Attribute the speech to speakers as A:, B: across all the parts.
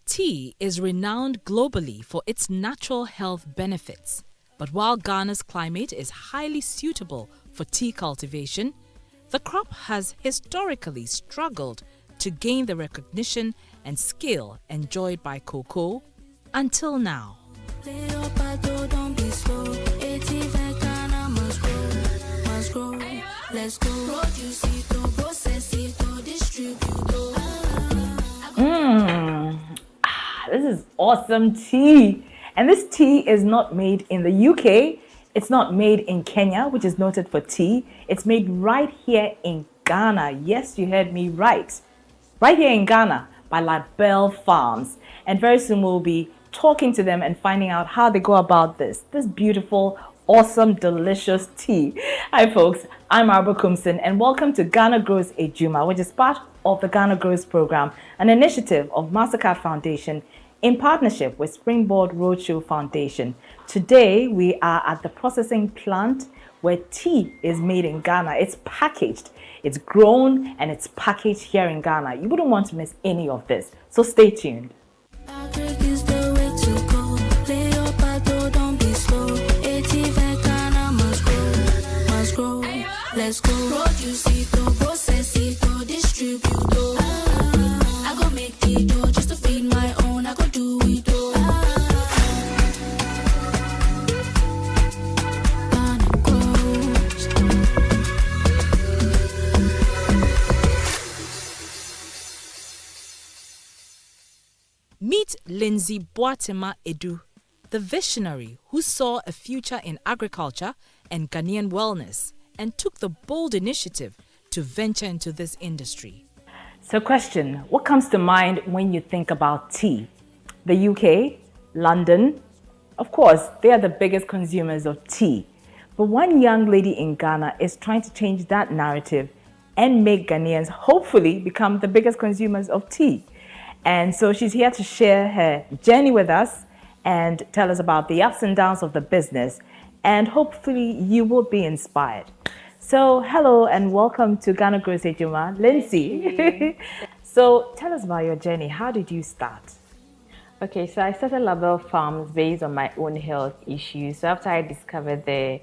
A: Tea is renowned globally for its natural health benefits. But while Ghana's climate is highly suitable for tea cultivation, the crop has historically struggled to gain the recognition and skill enjoyed by cocoa until now.
B: This is awesome tea. And this tea is not made in the UK. It's not made in Kenya, which is noted for tea. It's made right here in Ghana. Yes, you heard me right. Right here in Ghana by Labelle Farms. And very soon we'll be talking to them and finding out how they go about this beautiful, awesome, delicious tea. Hi folks, I'm Arba Kumson and welcome to Ghana Grows Edwuma, which is part of the Ghana Grows program, an initiative of Mastercard Foundation in partnership with Springboard Roadshow Foundation. Today we are at the processing plant where tea is made in Ghana. It's packaged, it's grown, and it's packaged here in Ghana. You wouldn't want to miss any of this, so stay tuned.
C: Let's go. Produce it, process it, distribute it. I go make the dough just to feed my own. I go do it.
A: Meet Lindsay Boatema Edu, the visionary who saw a future in agriculture and Ghanaian wellness and took the bold initiative to venture into this industry.
B: So question, what comes to mind when you think about tea? The UK, London, of course, they are the biggest consumers of tea. But one young lady in Ghana is trying to change that narrative and make Ghanaians hopefully become the biggest consumers of tea. And so she's here to share her journey with us and tell us about the ups and downs of the business. And hopefully you will be inspired. So hello and welcome to Ghana Grows Edwuma, Lindsay. So tell us about your journey. How did you start?
D: Okay, so I started Labelle Farms based on my own health issues. So after I discovered the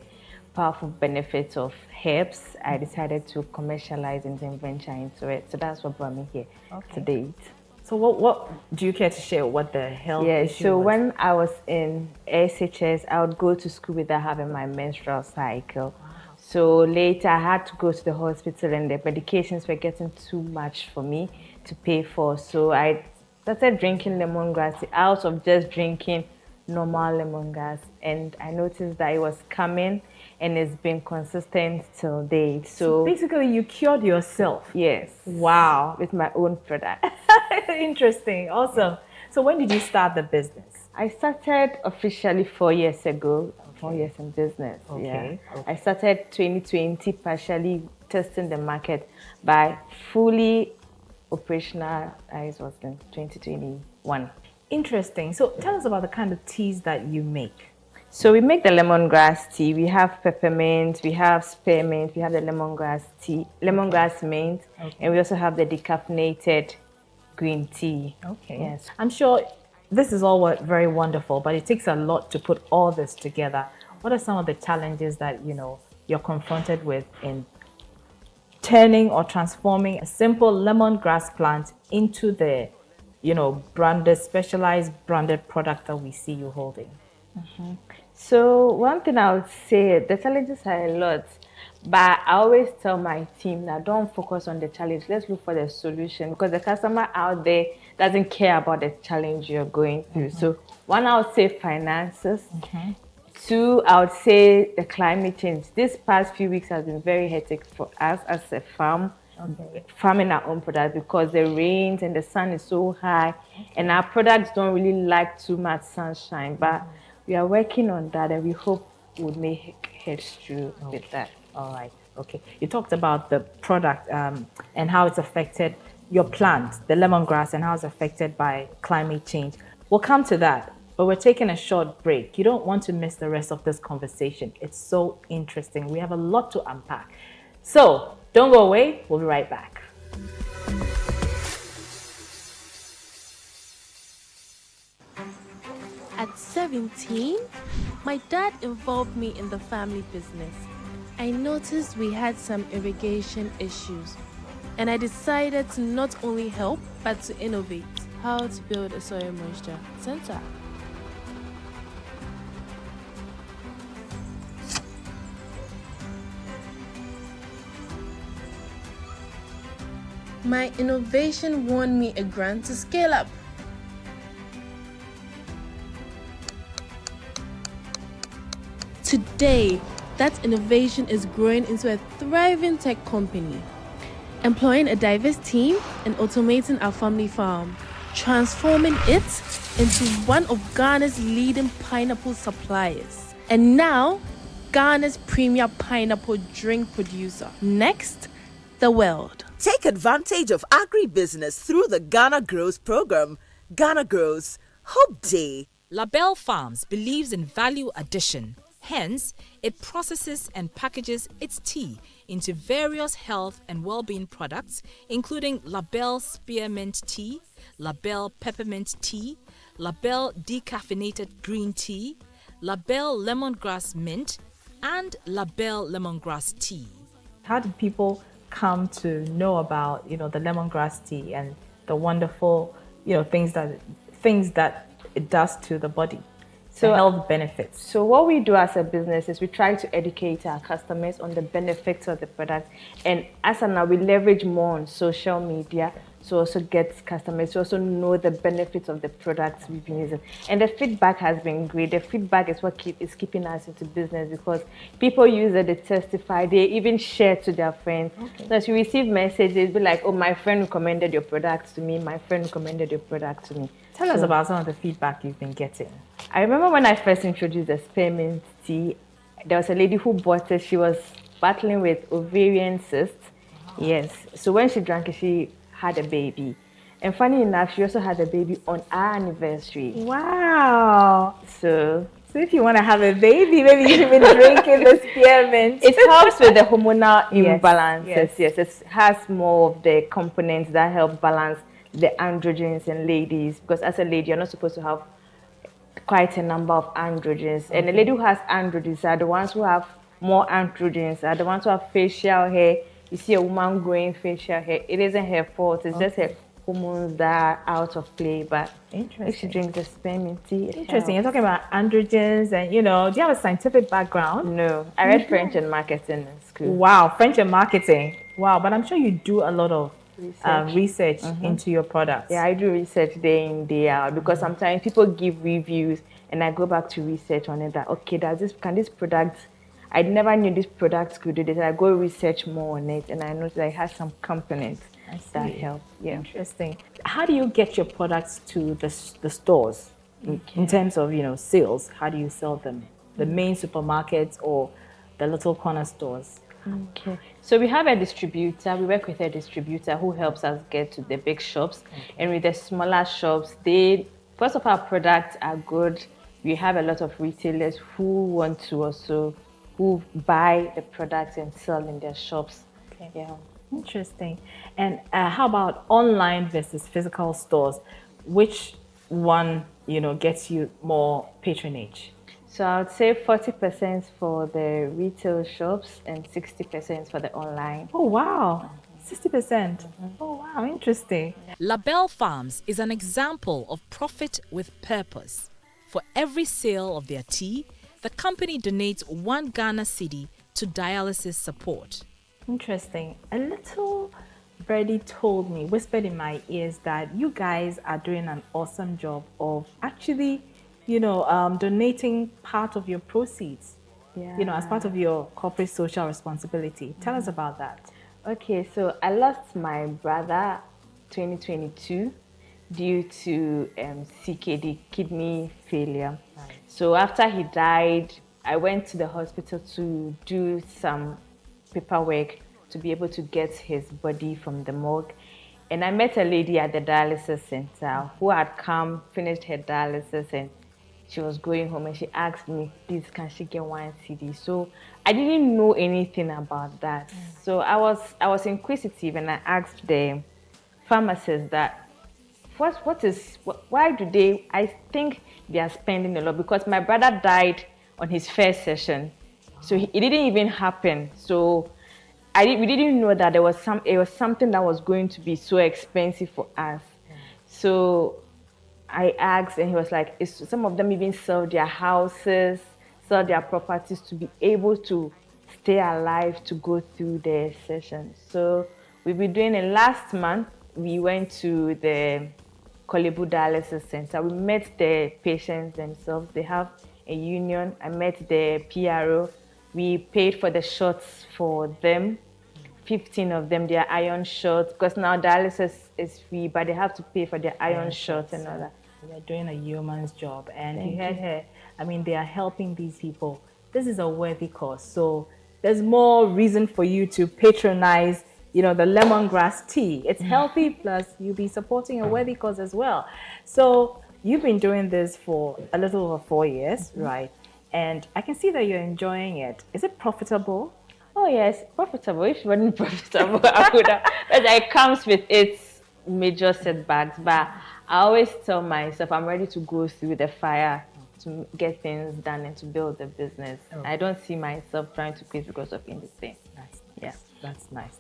D: powerful benefits of herbs, I decided to commercialize and then venture into it. So that's what brought me here to date.
B: So what do you care to share what the health issue
D: so
B: was?
D: when I was in SHS, I would go to school without having my menstrual cycle. So later I had to go to the hospital and the medications were getting too much for me to pay for. So I started drinking lemongrass out of just drinking normal lemongrass. And I noticed that it was coming and it's been consistent till date. So
B: basically you cured yourself?
D: Yes.
B: Wow.
D: With my own product.
B: Interesting. Awesome. So when did you start the business?
D: I started officially 4 years ago. 4 years in business.
B: Okay.
D: I started 2020 partially testing the market, by fully operationalized was in 2021.
B: Interesting. So tell us about the kind of teas that you make.
D: So we make the lemongrass tea. We have peppermint, we have spearmint, we have the lemongrass tea, lemongrass mint, and we also have the decaffeinated green tea.
B: Okay.
D: Yes.
B: I'm sure this is all very wonderful, but it takes a lot to put all this together. What are some of the challenges that you're confronted with in turning or transforming a simple lemongrass plant into the branded, specialized branded product that we see you holding?
D: So one thing I would say, the challenges are a lot, but I always tell my team that don't focus on the challenge. Let's look for the solution, because the customer out there doesn't care about the challenge you're going through. So one, I would say finances. Two, I would say the climate change. This past few weeks has been very hectic for us as a farm. Farming our own product, because the rains and the sun is so high, and our products don't really like too much sunshine, but we are working on that and we hope we'll make heads through with that.
B: All right. Okay. You talked about the product and how it's affected your plant, the lemongrass, and how it's affected by climate change. We'll come to that, but we're taking a short break. You don't want to miss the rest of this conversation. It's so interesting. We have a lot to unpack. So don't go away. We'll be right back.
E: At 17, my dad involved me in the family business. I noticed we had some irrigation issues, and I decided to not only help, but to innovate how to build a soil moisture sensor. My innovation won me a grant to scale up. Today, that innovation is growing into a thriving tech company, employing a diverse team and automating our family farm, transforming it into one of Ghana's leading pineapple suppliers. And now, Ghana's premier pineapple drink producer. Next, the world.
F: Take advantage of agribusiness through the Ghana Grows program. Ghana Grows, Hope Day.
A: Labelle Farms believes in value addition. Hence, it processes and packages its tea into various health and well-being products, including Labelle Spearmint Tea, Labelle Peppermint Tea, Labelle Decaffeinated Green Tea, Labelle Lemongrass Mint, and Labelle Lemongrass Tea.
B: How did people come to know about, the lemongrass tea and the wonderful, things that it does to the body? So health benefits.
D: So what we do as a business is we try to educate our customers on the benefits of the product, and as of now we leverage more on social media to also get customers to also know the benefits of the products we've been using. And the feedback has been great. The feedback is what is keeping us into business, because people use it, they testify, they even share to their friends. Okay. So as you receive messages, be like, oh, my friend recommended your products to me, my friend recommended your product to me.
B: Tell us about some of the feedback you've been getting.
D: I remember when I first introduced the spearmint tea, there was a lady who bought it. She was battling with ovarian cysts. Yes. So when she drank it, she had a baby. And funny enough, she also had a baby on our anniversary.
B: Wow.
D: So
B: if you want to have a baby, maybe you should be drinking the spearmint.
D: It helps with the hormonal imbalances.
B: Yes.
D: It has more of the components that help balance the androgens in ladies, because as a lady, you're not supposed to have quite a number of androgens. Okay. And the lady who has androgens are the ones who have more androgens, are the ones who have facial hair. You see a woman growing facial hair, it isn't her fault, it's just her hormones that are out of play. But if she drinks the spearmint tea,
B: interesting. Helps. You're talking about androgens, and do you have a scientific background?
D: No, I read French and marketing in school.
B: Wow, French and marketing. Wow, but I'm sure you do a lot of research into your products.
D: Yeah, I do research day in, day out, because sometimes people give reviews and I go back to research on it, that okay, can this product, I never knew this product could do this. I go research more on it and I noticed that it has some components that help. Yeah.
B: Interesting. How do you get your products to the stores in terms of sales? How do you sell them? The main supermarkets or the little corner stores?
D: Okay, so we have a distributor. We work with a distributor who helps us get to the big shops. And with the smaller shops, first of our products are good. We have a lot of retailers who buy the products and sell in their shops.
B: Okay. Yeah. Interesting. And how about online versus physical stores? Which one, gets you more patronage?
D: So I would say 40% for the retail shops and 60% for the online.
B: Oh, wow. 60%. Oh, wow. Interesting.
A: Labelle Farms is an example of profit with purpose. For every sale of their tea, the company donates 1 Ghana cedi to dialysis support.
B: Interesting. A little birdie told me, whispered in my ears, that you guys are doing an awesome job of actually donating part of your proceeds, as part of your corporate social responsibility. Tell us about that.
D: Okay, so I lost my brother 2022 due to CKD, kidney failure. Right. So after he died, I went to the hospital to do some paperwork to be able to get his body from the morgue. And I met a lady at the dialysis center who had come, finished her dialysis, and she was going home, and she asked me, please, can she get 1 cedi? So I didn't know anything about that. So I was inquisitive, and I asked the pharmacist that, why do they, I think they are spending a lot, because my brother died on his first session, so it didn't even happen. So we didn't know that it was something that was going to be so expensive for us. So I asked, and he was like, some of them even sell their houses, sell their properties to be able to stay alive to go through their sessions. So we've been doing it. Last month, we went to the Kolebu Dialysis Center. We met the patients themselves. They have a union. I met the PRO. We paid for the shots for them, 15 of them, their iron shots, because now dialysis is free, but they have to pay for their iron shots and all that.
B: They're doing a yeoman's job, and you heard her. I mean, they are helping these people. This is a worthy cause, so there's more reason for you to patronize, the lemongrass tea. It's healthy, plus you'll be supporting a worthy cause as well. So you've been doing this for a little over 4 years, right? And I can see that you're enjoying it. Is it profitable?
D: Oh yes, profitable. If it wasn't profitable, I would have. But it comes with its major setbacks. But I always tell myself I'm ready to go through the fire to get things done and to build the business. I don't see myself trying to quit because of anything.
B: That's nice.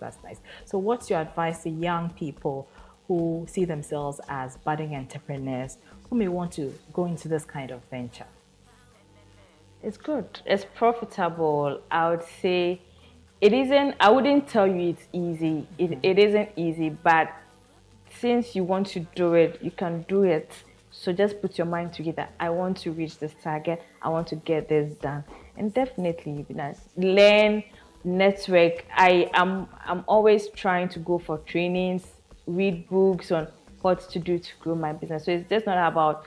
B: So what's your advice to young people who see themselves as budding entrepreneurs who may want to go into this kind of venture?
D: It's good. It's profitable. I would say it isn't. I wouldn't tell you it's easy. It isn't easy, but since you want to do it, you can do it. So just put your mind together. I want to reach this target. I want to get this done. And definitely, you'll be nice. Learn, network. I'm always trying to go for trainings, read books on what to do to grow my business. So it's just not about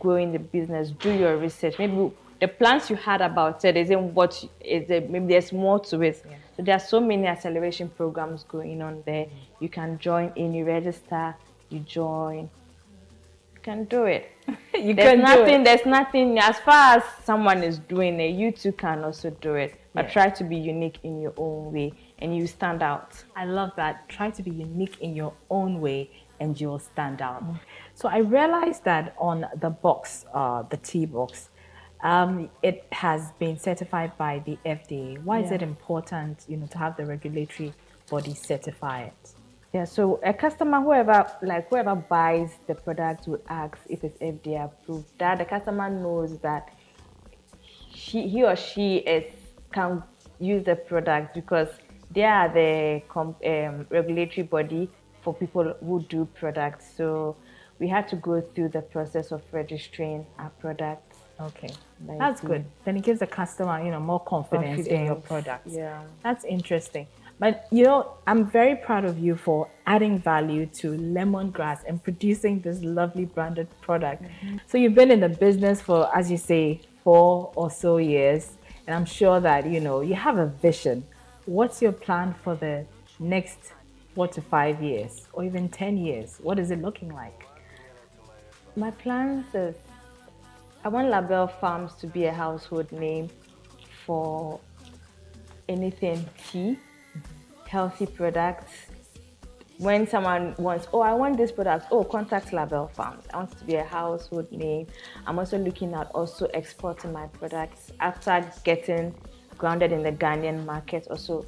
D: growing the business. Do your research. Maybe the plans you had about it isn't what is it. Maybe there's more to it. Yeah. So there are so many acceleration programs going on there. You can join in, you register, you join. You can do it. There's nothing, as far as someone is doing it, you too can also do it. But try to be unique in your own way and you stand out.
B: I love that. Try to be unique in your own way and you'll stand out. So I realized that on the box, the tea box, it has been certified by the FDA. Why is it important, to have the regulatory body certify it?
D: Yeah, so a customer, whoever buys the product would ask if it's FDA approved. That the customer knows that he or she can use the product because they are the regulatory body for people who do products. So we had to go through the process of registering our products.
B: Okay, that's good. Then it gives the customer, more confidence in your products.
D: Yeah,
B: that's interesting. But I'm very proud of you for adding value to lemongrass and producing this lovely branded product. So you've been in the business for, as you say, 4 or so years, and I'm sure that you have a vision. What's your plan for the next 4 to 5 years, or even 10 years? What is it looking like?
D: My plans is I want Labelle Farms to be a household name for anything tea, healthy products. When someone wants, I want this product, contact Labelle Farms. I want it to be a household name. I'm also looking at exporting my products after getting grounded in the Ghanaian market, also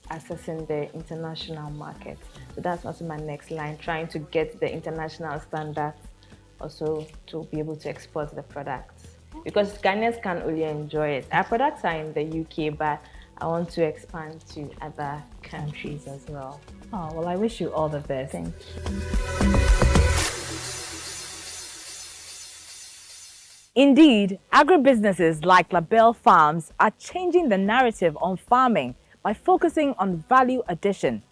D: accessing the international market. So that's also my next line, trying to get the international standards also to be able to export the products. Because Ghanaians can only enjoy it. Our products are in the UK, but I want to expand to other countries as well.
B: Oh, well, I wish you all the best.
D: Thank
B: you. Indeed, agribusinesses like Labelle Farms are changing the narrative on farming by focusing on value addition,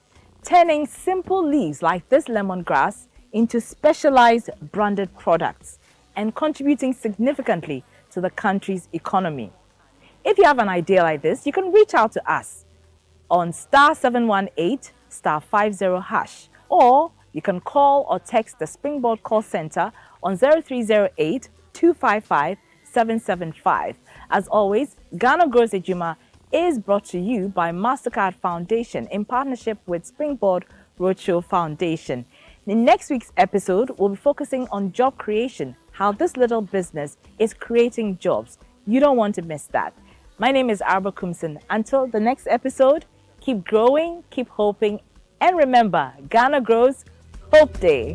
B: turning simple leaves like this lemongrass into specialized branded products and contributing significantly to the country's economy. If you have an idea like this, you can reach out to us on *718 *50#, or you can call or text the Springboard Call Center on 0308 255 775. As always, Ghana Grows Edwuma is brought to you by MasterCard Foundation in partnership with Springboard Roadshow Foundation. In next week's episode, we'll be focusing on job creation, how this little business is creating jobs. You don't want to miss that. My name is Arba Kumson. Until the next episode, keep growing, keep hoping, and remember, Ghana Grows Hope Day.